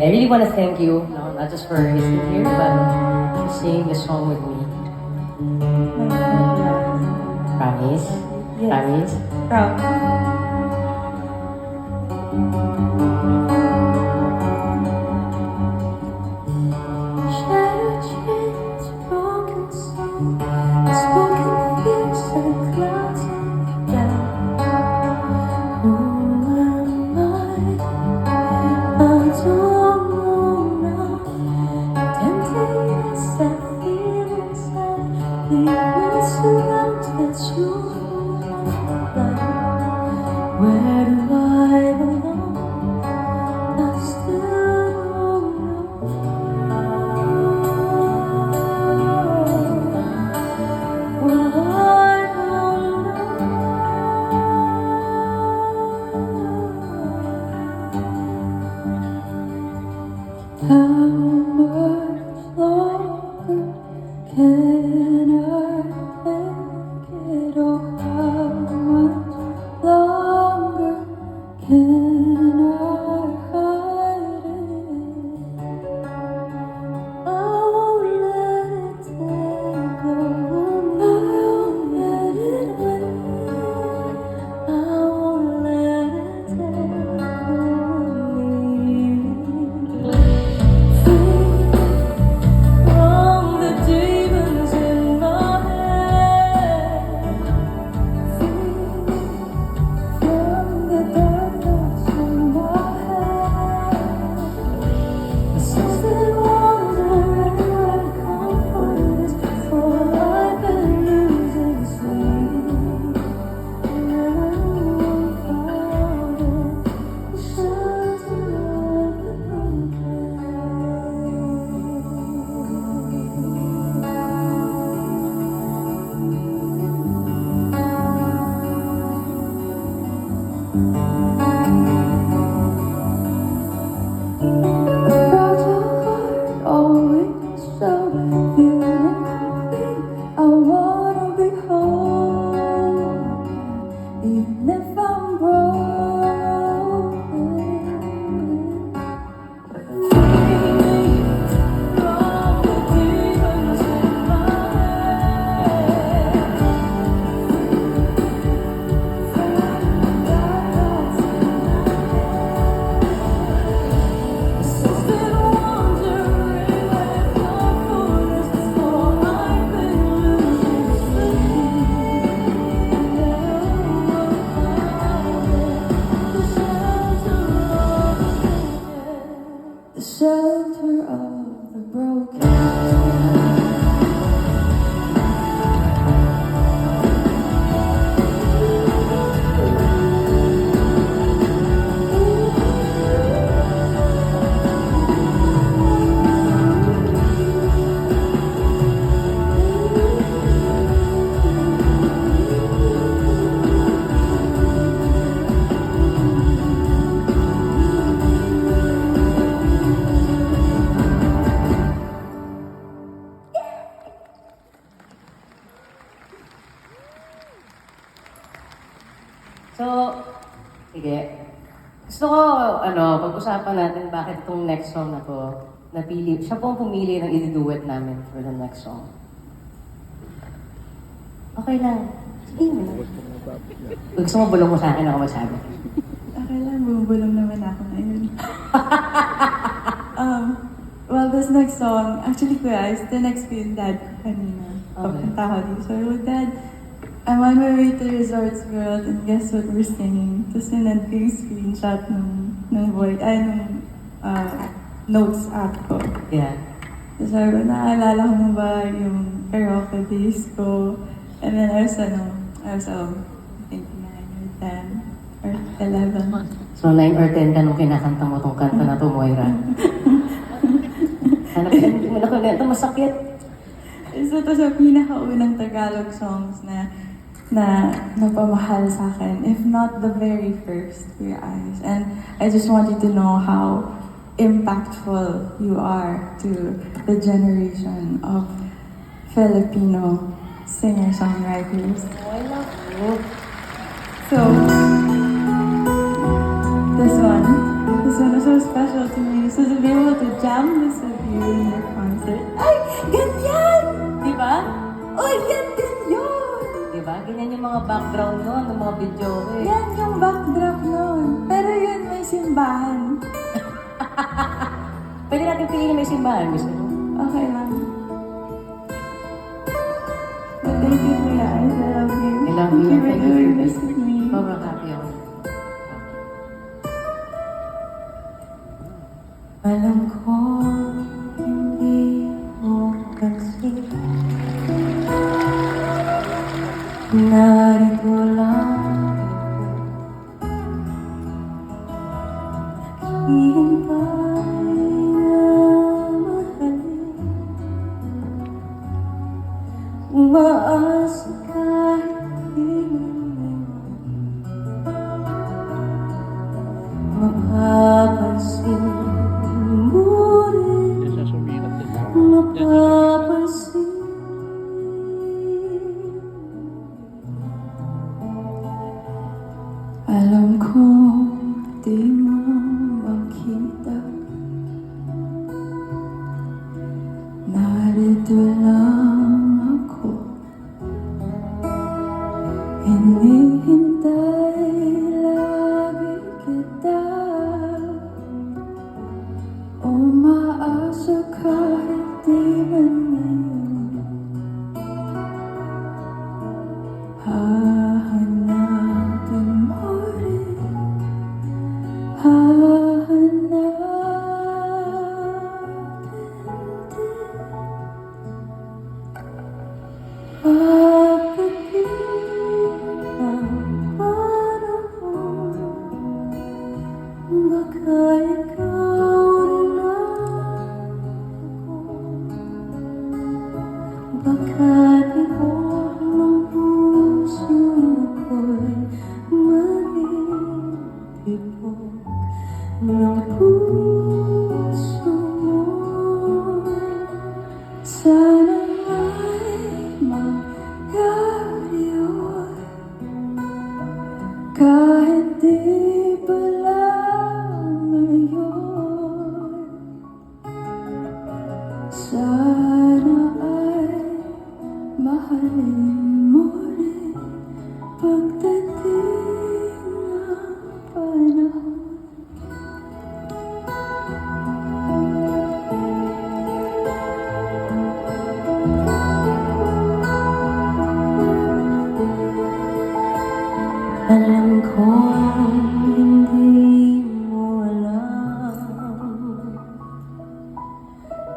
I really want to thank you, no, not just for listening here, but for singing the song with me. Promise? Yes. Promise? Proud. Shattered chains, broken soul, unspoken fears and clouds of doubt. Who am I? I don't know now. Emptiness I feel inside, leave me surrounded, you light. Where do I belong? I still don't How much longer can I take it? Oh, how much longer can I hide it? I won't let it take over me. I won't let it win. I won't let it take over me. From the demons in my head, from the dark thoughts in my head, the souls that wander and comfort is for I've been losing sleep. And everyone found it, the shelter of the broken. Fragile heart, always so feeling complete. I wanna be whole, even if I'm broken. Free me from the demons in my head, from the dark thoughts in my head. The souls that wander everywhere, comfort is for I've been losing sleep. And everyone found it, the shelter of the broken. So, sige. Gusto ko, pag-usapan natin bakit itong next song na to, napili, siya po ang pumili ng i-duet namin for the next song. Okay lang. Sige mo. Gusto mo bulong mo sa akin ako masabi? Okay lang, bumubulong naman ako ngayon. Well, this next song, actually kuya, is the next ko yung dad ko kanina. Pagpunta ko dito. So, Dad, I'm on my way to Resorts World and guess what we're singing? Tapos sinend ko yung screenshot ng voice, notes app ko. Yeah. So sabi ko, naalala ko mo ba yung karaoke days ko? And then I was I think 9 or 10 or 11. So, 9 or 10 ka nung kinakanta mo tong kanta na to, Moira. Sana hindi mo na kunento, masakit. So ito sa pinakaunang Tagalog songs na napamahal sa akin, if not the very first, Kuya Ayos. And I just want you to know how impactful you are to the generation of Filipino singer-songwriters. I love you. So, this and so special to me. So to be able to jam this with you in your concert. Ay! Ganyan! Di ba? Uy, yan din yun! Di ba? Ganyan yung mga background nun, ng mga video eh. Yan yung backdrop nun. Pero yun, may simbahan. Pwede natin piliin na may simbahan. Gusto mo? Okay lang. But thank you, Kuya Ice. I love you. I love you. Thank you for Thank you doing for this this. with me. Sobrang happy ako. Alam ko hindi mo kasi narito lang hihintay na mahalin umaasa kahit di mapapansin mo rin mapapansin alam ko di mo makita narito lang ako hinihintay lagi kita umaasa kahit di man ngayon hahanapin mo rin hahanapin din pagdating ng panahon baka ikaw rin ako baka tibok ng puso ko'y maging tibok ng puso mo sana ay mangyari yun kahit di pala ngayon sana ay mahalin mo rin pagdating ng panahon alam ko hindi mo alam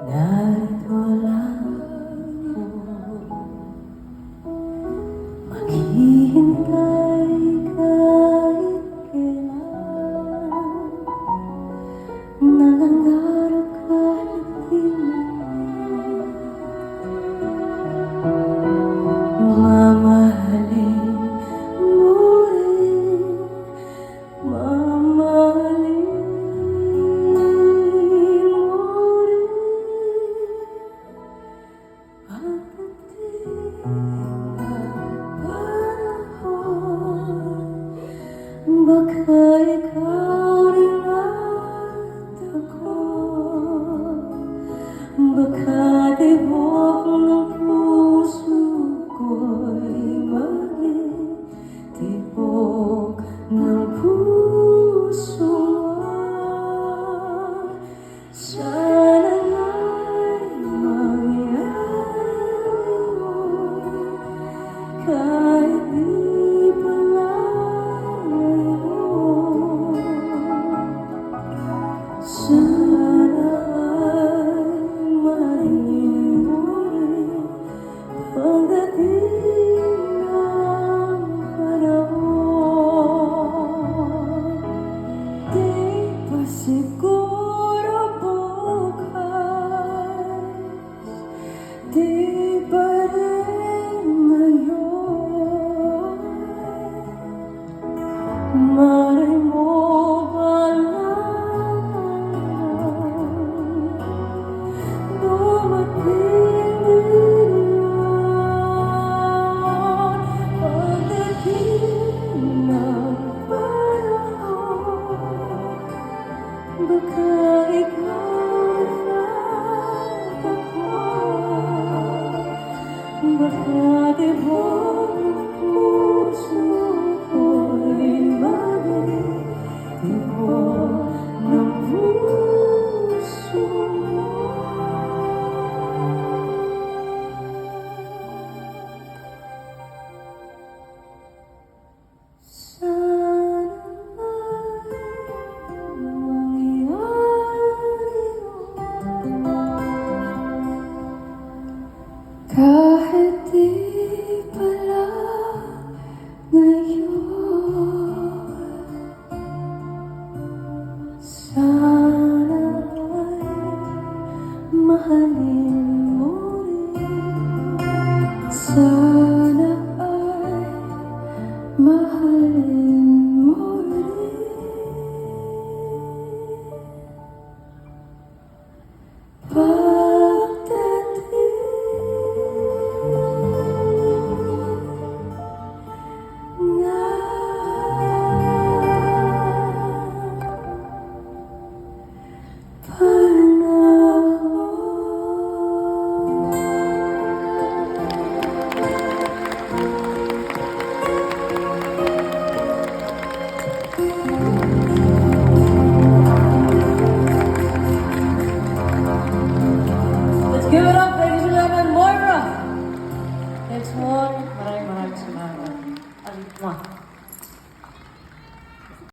narito lang ako maghihintay kahit kailan nangangarap kahit di mamahalin mo rin mamahalin mo rin pagdating ng panahon baka ikaw rin at ako baka tibok ng puso ko'y maging tibok ng puso mo sana ay mangyari yun kahit di pala ngayon sana ay mangyari kahit di pala ngayon. Sana ay mahalin mo rin sa